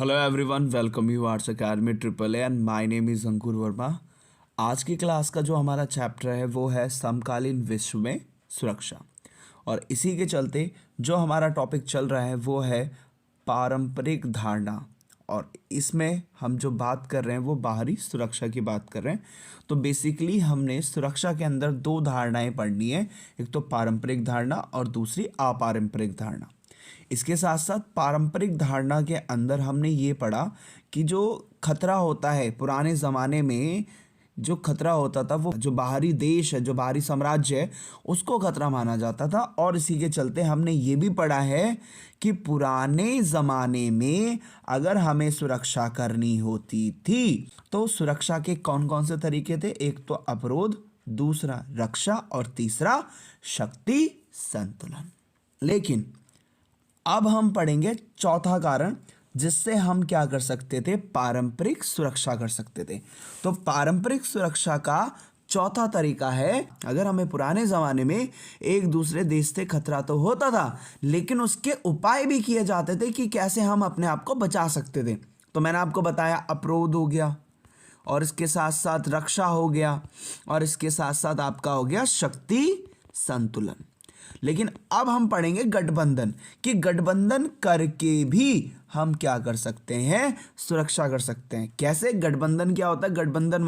Hello everyone, welcome you arts academy triple A and my name is Ankur Verma. आज की class का जो हमारा चैप्टर है वो है समकालीन विश्व में सुरक्षा। और इसी के चलते जो हमारा टॉपिक चल रहा है वो है पारंपरिक धारणा। और इसमें हम जो बात कर रहे हैं वो बाहरी सुरक्षा की बात कर रहे हैं। तो बेसिकली हमने सुरक्षा के अंदर दो धारणाएं पढ़नी है, एक तो पारंपरिक धारणा और दूसरी अपारंपरिक धारणा। इसके साथ साथ पारंपरिक धारणा के अंदर हमने ये पढ़ा कि जो खतरा होता है पुराने ज़माने में, जो खतरा होता था वो जो बाहरी देश है, जो बाहरी साम्राज्य है, उसको खतरा माना जाता था। और इसी के चलते हमने ये भी पढ़ा है कि पुराने ज़माने में अगर हमें सुरक्षा करनी होती थी तो सुरक्षा के कौन कौन से तरीके थे। एक तो अवरोध, दूसरा रक्षा और तीसरा शक्ति संतुलन। लेकिन अब हम पढ़ेंगे चौथा कारण जिससे हम क्या कर सकते थे, पारंपरिक सुरक्षा कर सकते थे। तो पारंपरिक सुरक्षा का चौथा तरीका है, अगर हमें पुराने ज़माने में एक दूसरे देश से खतरा तो होता था लेकिन उसके उपाय भी किए जाते थे कि कैसे हम अपने आप को बचा सकते थे। तो मैंने आपको बताया अवरोध हो गया, और इसके साथ साथ रक्षा हो गया, और इसके साथ साथ आपका हो गया शक्ति संतुलन। लेकिन अब हम पढ़ेंगे गठबंधन, कि गठबंधन करके भी हम क्या कर सकते हैं, सुरक्षा कर सकते हैं। कैसे? गठबंधन क्या होता है? गठबंधन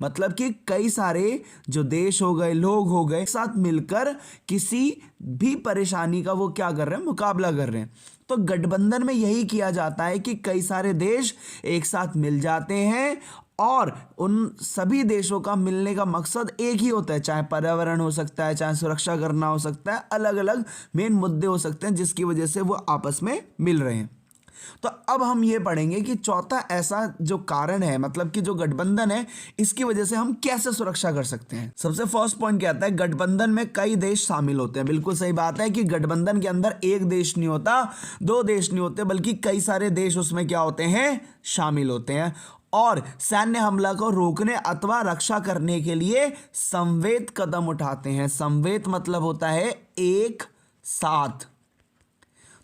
मतलब कि कई सारे जो देश हो गए, लोग हो गए, साथ मिलकर किसी भी परेशानी का वो क्या कर रहे हैं, मुकाबला कर रहे हैं। तो गठबंधन में यही किया जाता है कि कई सारे देश एक साथ मिल जाते हैं और उन सभी देशों का मिलने का मकसद एक ही होता है, चाहे पर्यावरण हो सकता है, चाहे सुरक्षा करना हो सकता है, अलग अलग मेन मुद्दे हो सकते हैं जिसकी वजह से वो आपस में मिल रहे हैं। तो अब हम ये पढ़ेंगे कि चौथा ऐसा जो कारण है, मतलब कि जो गठबंधन है, इसकी वजह से हम कैसे सुरक्षा कर सकते हैं। सबसे फर्स्ट पॉइंट क्या आता है, गठबंधन में कई देश शामिल होते हैं। बिल्कुल सही बात है कि गठबंधन के अंदर एक देश नहीं होता, दो देश नहीं होते, बल्कि कई सारे देश उसमें क्या होते हैं, शामिल होते हैं। और सैन्य हमला को रोकने अथवा रक्षा करने के लिए संवेद कदम उठाते हैं। संवेद मतलब होता है एक साथ।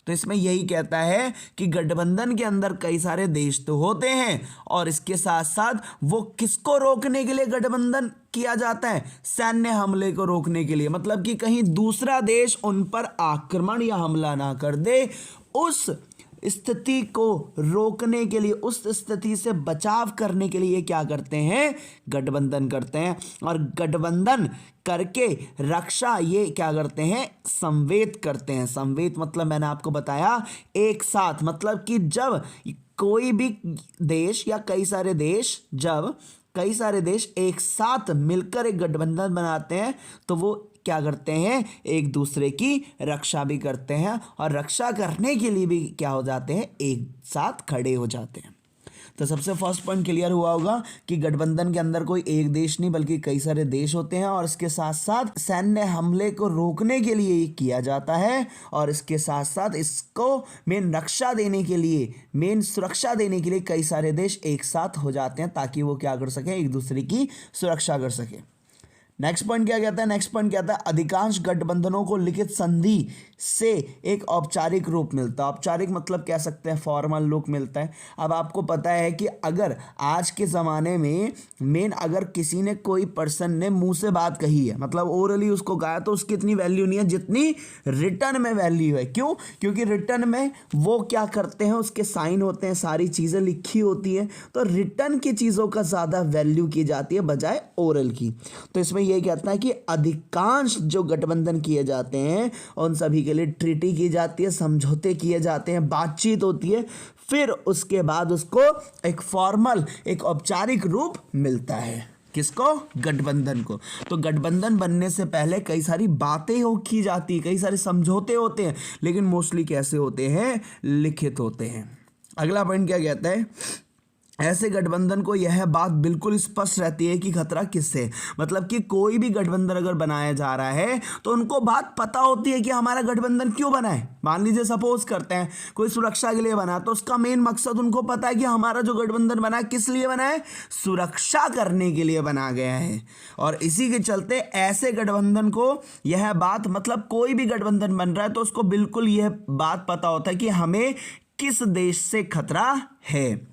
तो इसमें यही कहता है कि गठबंधन के अंदर कई सारे देश तो होते हैं और इसके साथ साथ वो किसको रोकने के लिए गठबंधन किया जाता है, सैन्य हमले को रोकने के लिए। मतलब कि कहीं दूसरा देश उन पर आक्रमण या हमला ना कर दे, उस स्थिति को रोकने के लिए, उस स्थिति से बचाव करने के लिए क्या करते हैं, गठबंधन करते हैं। और गठबंधन करके रक्षा ये क्या करते हैं, संवेद करते हैं। संवेद मतलब मैंने आपको बताया एक साथ, मतलब कि जब कोई भी देश या कई सारे देश, जब कई सारे देश एक साथ मिलकर एक गठबंधन बनाते हैं तो वो क्या करते हैं, एक दूसरे की रक्षा भी करते हैं और रक्षा करने के लिए भी क्या हो जाते हैं, एक साथ खड़े हो जाते हैं। तो सबसे फर्स्ट पॉइंट क्लियर हुआ होगा कि गठबंधन के अंदर कोई एक देश नहीं बल्कि कई सारे देश होते हैं और इसके साथ साथ सैन्य हमले को रोकने के लिए ये किया जाता है। और इसके साथ साथ इसको मेन रक्षा देने के लिए, मेन सुरक्षा देने के लिए कई सारे देश एक साथ हो जाते हैं ताकि वो क्या कर सकें, एक दूसरे की सुरक्षा कर सकें। नेक्स्ट पॉइंट क्या कहता है, नेक्स्ट पॉइंट कहता है अधिकांश गठबंधनों को लिखित संधि से एक औपचारिक रूप मिलता है। औपचारिक मतलब कह सकते हैं फॉर्मल लुक मिलता है। अब आपको पता है कि अगर आज के ज़माने में मेन अगर किसी ने, कोई पर्सन ने मुंह से बात कही है, मतलब ओरली उसको कहा, तो उसकी इतनी वैल्यू नहीं है जितनी रिटर्न में वैल्यू है। क्यों? क्योंकि रिटर्न में वो क्या करते हैं, उसके साइन होते हैं, सारी चीज़ें लिखी होती हैं, तो रिटर्न की चीज़ों का ज़्यादा वैल्यू की जाती है बजाय ओरल की। तो इसमें ये कहता है कि अधिकांश जो गठबंधन किए जाते हैं उन सभी के लिए ट्रीटी की जाती है, समझौते किए जाते हैं, बातचीत होती है, फिर उसके बाद उसको एक फॉर्मल, एक औपचारिक रूप मिलता है। किसको? गठबंधन को। तो गठबंधन बनने से पहले कई सारी बातें की जाती है, कई सारे समझौते होते हैं, लेकिन मोस्टली कैसे होते हैं, लिखित होते हैं। अगला पॉइंट क्या कहता है, ऐसे गठबंधन को यह बात बिल्कुल स्पष्ट रहती है कि खतरा किससे, मतलब कि कोई भी गठबंधन अगर बनाया जा रहा है तो उनको बात पता होती है कि हमारा गठबंधन क्यों बना है। मान लीजिए सपोज करते हैं कोई सुरक्षा के लिए बना, तो उसका मेन मकसद उनको पता है कि हमारा जो गठबंधन बना है किस लिए बना है, सुरक्षा करने के लिए बना गया है। और इसी के चलते ऐसे गठबंधन को यह बात, मतलब कोई भी गठबंधन बन रहा है तो उसको बिल्कुल यह बात पता होता है कि हमें किस देश से खतरा है।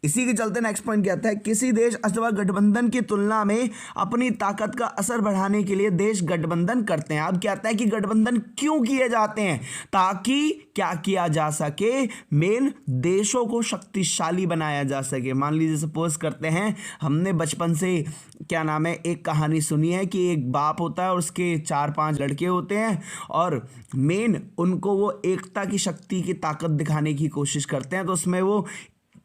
इसी के चलते नेक्स्ट पॉइंट कहता है किसी देश अथवा गठबंधन की तुलना में अपनी ताकत का असर बढ़ाने के लिए देश गठबंधन करते हैं। अब कहता है कि गठबंधन क्यों किए जाते हैं, ताकि क्या किया जा सके, मेन देशों को शक्तिशाली बनाया जा सके। मान लीजिए सपोज करते हैं हमने बचपन से क्या नाम है एक कहानी सुनी है कि एक बाप होता है और उसके 4-5 लड़के होते हैं और मेन उनको वो एकता की शक्ति की ताकत दिखाने की कोशिश करते हैं। तो उसमें वो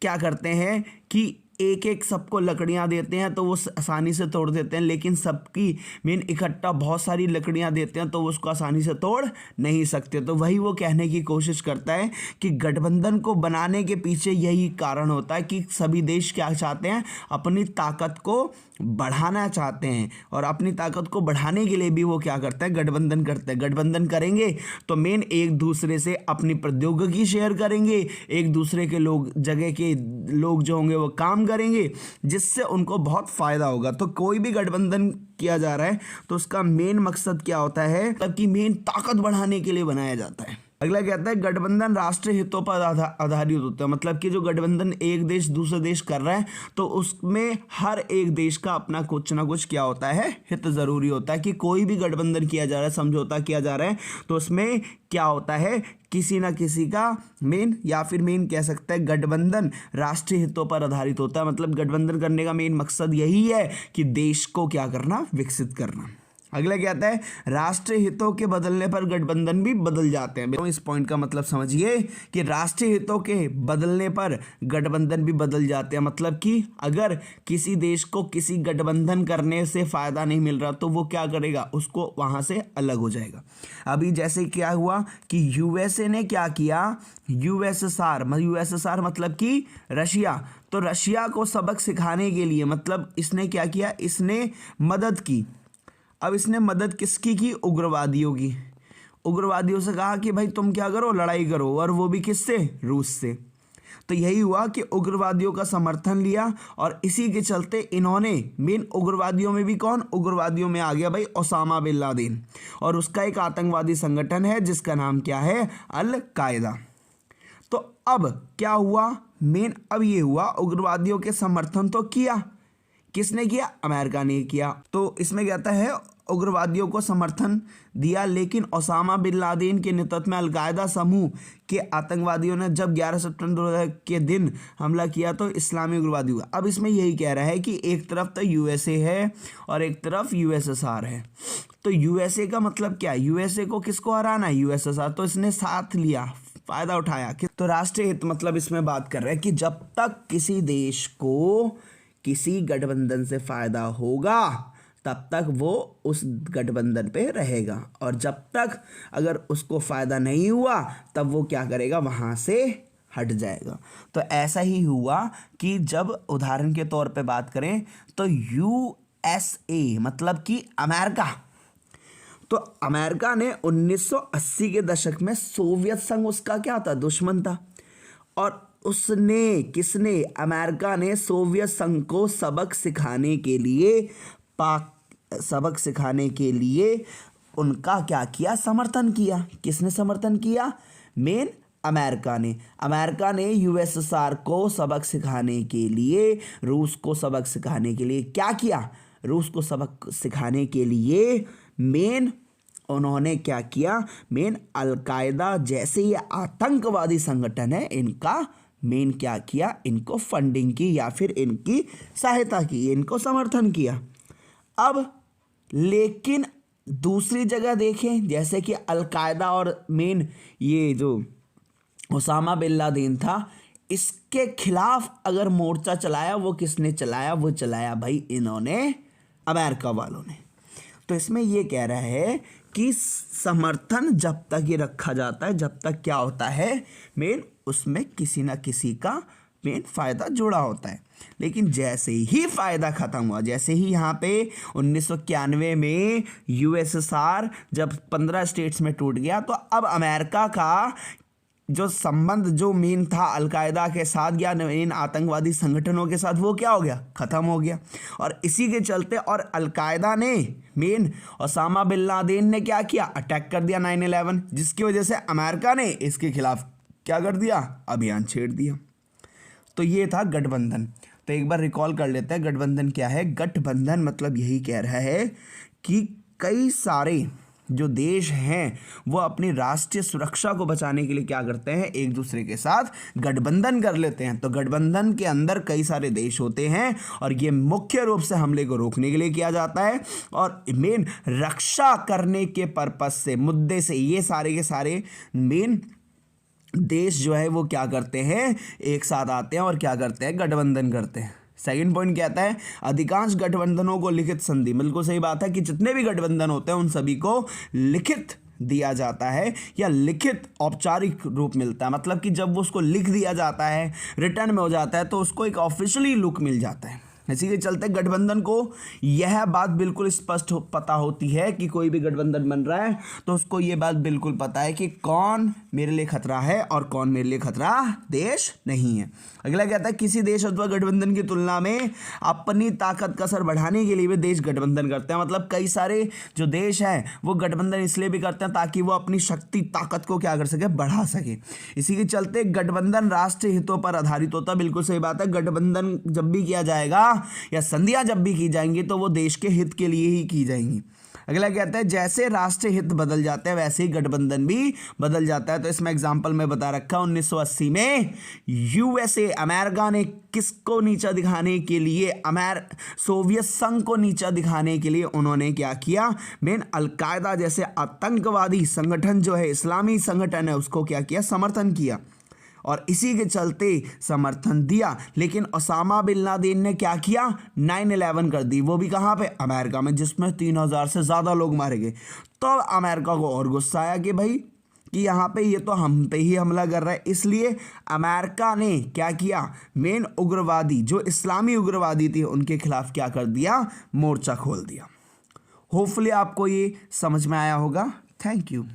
क्या करते हैं कि एक एक सबको लकड़ियां देते हैं तो वो आसानी से तोड़ देते हैं, लेकिन सबकी मेन इकट्ठा बहुत सारी लकड़ियां देते हैं तो वो उसको आसानी से तोड़ नहीं सकते। तो वही वो कहने की कोशिश करता है कि गठबंधन को बनाने के पीछे यही कारण होता है कि सभी देश क्या चाहते हैं, अपनी ताकत को बढ़ाना चाहते हैं और अपनी ताकत को बढ़ाने के लिए भी वो क्या करते हैं, गठबंधन करते हैं। गठबंधन करेंगे तो मेन एक दूसरे से अपनी प्रौद्योगिकी शेयर करेंगे, एक दूसरे के लोग जगह के लोग जो होंगे वो काम करेंगे, जिससे उनको बहुत फायदा होगा। तो कोई भी गठबंधन किया जा रहा है तो उसका मेन मकसद क्या होता है, तब मेन ताकत बढ़ाने के लिए बनाया जाता है। अगला कहता है गठबंधन राष्ट्रीय हितों पर आधारित होता है। मतलब कि जो गठबंधन एक देश दूसरे देश कर रहा है तो उसमें हर एक देश का अपना कुछ ना कुछ क्या होता है, हित जरूरी होता है। कि कोई भी गठबंधन किया जा रहा है, समझौता किया जा रहा है, तो उसमें क्या होता है, किसी ना किसी का मेन या फिर मेन कह सकते हैं गठबंधन राष्ट्रीय हितों पर आधारित होता है। मतलब गठबंधन करने का मेन मकसद यही है कि देश को क्या करना, विकसित करना। अगला क्या आता है, राष्ट्रीय हितों के बदलने पर गठबंधन भी बदल जाते हैं। तो इस पॉइंट का मतलब समझिए कि राष्ट्रीय हितों के बदलने पर गठबंधन भी बदल जाते हैं। मतलब कि अगर किसी देश को किसी गठबंधन करने से फायदा नहीं मिल रहा तो वो क्या करेगा, उसको वहां से अलग हो जाएगा। अभी जैसे क्या हुआ कि यूएसए ने क्या किया, यूएसएसआर मतलब कि रशिया, तो रशिया को सबक सिखाने के लिए मतलब इसने क्या किया, इसने मदद की। अब इसने मदद किसकी की, उग्रवादियों की। उग्रवादियों से कहा कि भाई तुम क्या करो, लड़ाई करो, और वो भी किससे, रूस से। तो यही हुआ कि उग्रवादियों का समर्थन लिया और इसी के चलते इन्होंने मेन उग्रवादियों में भी कौन, उग्रवादियों में आ गया भाई ओसामा बिन लादेन, और उसका एक आतंकवादी संगठन है जिसका नाम क्या है, अल कायदा। तो अब क्या हुआ, मेन अब ये हुआ उग्रवादियों के समर्थन तो किया, किसने किया, अमेरिका ने किया। तो इसमें कहता है उग्रवादियों को समर्थन दिया, लेकिन ओसामा बिन लादेन के नेतृत्व में अलकायदा समूह के आतंकवादियों ने जब 11 सितंबर के दिन हमला किया तो इस्लामी उग्रवादी हुआ। अब इसमें यही कह रहा है कि एक तरफ तो यूएसए है और एक तरफ यूएसएसआर है। तो यूएसए का मतलब क्या, यूएसए को किसको हराना है, यूएसएसआर, तो इसने साथ लिया, फायदा उठाया। तो राष्ट्रीय हित मतलब इसमें बात कर रहे हैं कि जब तक किसी देश को किसी गठबंधन से फायदा होगा तब तक वो उस गठबंधन पे रहेगा, और जब तक अगर उसको फायदा नहीं हुआ तब वो क्या करेगा, वहां से हट जाएगा। तो ऐसा ही हुआ कि जब उदाहरण के तौर पे बात करें तो यूएसए मतलब कि अमेरिका, तो अमेरिका ने 1980 के दशक में सोवियत संघ उसका क्या था, दुश्मन था, और उसने किसने, अमेरिका ने सोवियत संघ को सबक सिखाने के लिए उनका क्या किया, समर्थन किया। किसने समर्थन किया, मेन अमेरिका ने यूएसएसआर को सबक सिखाने के लिए, रूस को सबक सिखाने के लिए क्या किया, रूस को सबक सिखाने के लिए मेन उन्होंने क्या किया, मेन अलकायदा जैसे ये आतंकवादी संगठन है इनका मेन क्या किया, इनको फंडिंग की या फिर इनकी सहायता की, इनको समर्थन किया। अब लेकिन दूसरी जगह देखें, जैसे कि अलकायदा और मेन ये जो ओसामा बिन लादेन था, इसके खिलाफ अगर मोर्चा चलाया, वो किसने चलाया, वो चलाया भाई इन्होंने, अमेरिका वालों ने। तो इसमें ये कह रहा है कि समर्थन जब तक ये रखा जाता है, जब तक क्या होता है, मेन उसमें किसी ना किसी का मेन फायदा जुड़ा होता है। लेकिन जैसे ही फायदा खत्म हुआ, जैसे ही यहाँ पे 1991 में यूएसएसआर जब 15 स्टेट्स में टूट गया, तो अब अमेरिका का जो संबंध जो मेन था अलकायदा के साथ या मेन आतंकवादी संगठनों के साथ, वो क्या हो गया, खत्म हो गया। और इसी के चलते और अलकायदा ने मेन ओसामा बिन लादेन ने क्या किया, अटैक कर दिया 9/11, जिसकी वजह से अमेरिका ने इसके खिलाफ क्या कर दिया, अभियान छेड़ दिया। तो ये था गठबंधन। तो एक बार रिकॉल कर लेते हैं गठबंधन क्या है। गठबंधन मतलब यही कह रहा है कि कई सारे जो देश हैं वो अपनी राष्ट्रीय सुरक्षा को बचाने के लिए क्या करते हैं, एक दूसरे के साथ गठबंधन कर लेते हैं। तो गठबंधन के अंदर कई सारे देश होते हैं और ये मुख्य रूप से हमले को रोकने के लिए किया जाता है और मेन रक्षा करने के पर्पज से, मुद्दे से ये सारे के सारे मेन देश जो है वो क्या करते हैं, एक साथ आते हैं और क्या करते हैं, गठबंधन करते हैं। सेकंड पॉइंट कहता है अधिकांश गठबंधनों को लिखित संधि, बिल्कुल सही बात है कि जितने भी गठबंधन होते हैं उन सभी को लिखित दिया जाता है या लिखित औपचारिक रूप मिलता है। मतलब कि जब वो उसको लिख दिया जाता है, रिटर्न में हो जाता है, तो उसको एक ऑफिशियली लुक मिल जाता है। इसी के चलते गठबंधन को यह बात बिल्कुल स्पष्ट पता होती है कि कोई भी गठबंधन बन रहा है तो उसको यह बात बिल्कुल पता है कि कौन मेरे लिए खतरा है और कौन मेरे लिए खतरा देश नहीं है। अगला कहता है किसी देश अथवा गठबंधन की तुलना में अपनी ताकत का असर बढ़ाने के लिए भी देश गठबंधन करते हैं। मतलब कई सारे जो देश हैं वो गठबंधन इसलिए भी करते हैं ताकि वो अपनी शक्ति ताकत को क्या कर सके, बढ़ा सके। इसी के चलते गठबंधन राष्ट्रीय हितों पर आधारित होता है। बिल्कुल सही बात है, गठबंधन जब भी किया जाएगा या संधियां जब भी की जाएंगी तो वो देश के हित के लिए ही की जाएंगी। अगला कहता है जैसे राष्ट्रीय हित बदल जाते हैं वैसे ही गठबंधन भी बदल जाता है। तो इसमें एग्जांपल में बता रखा 1980 में यूएसए अमेरिका ने किसको नीचा दिखाने के लिए, सोवियत संघ को नीचा दिखाने के लिए उन्होंने क्या किया, मेन अलकायदा जैसे आतंकवादी संगठन जो है, इस्लामी संगठन है, उसको क्या किया, समर्थन किया और इसी के चलते समर्थन दिया। लेकिन ओसामा बिन लादेन ने क्या किया, 9/11 कर दी, वो भी कहाँ पे, अमेरिका में, जिसमें 3000 से ज़्यादा लोग मारे गए। तो अमेरिका को और गुस्सा आया कि भाई कि यहाँ पे ये तो हम पे ही हमला कर रहा है। इसलिए अमेरिका ने क्या किया, मेन उग्रवादी जो इस्लामी उग्रवादी थे उनके खिलाफ क्या कर दिया, मोर्चा खोल दिया। होपफुली आपको ये समझ में आया होगा। Thank you.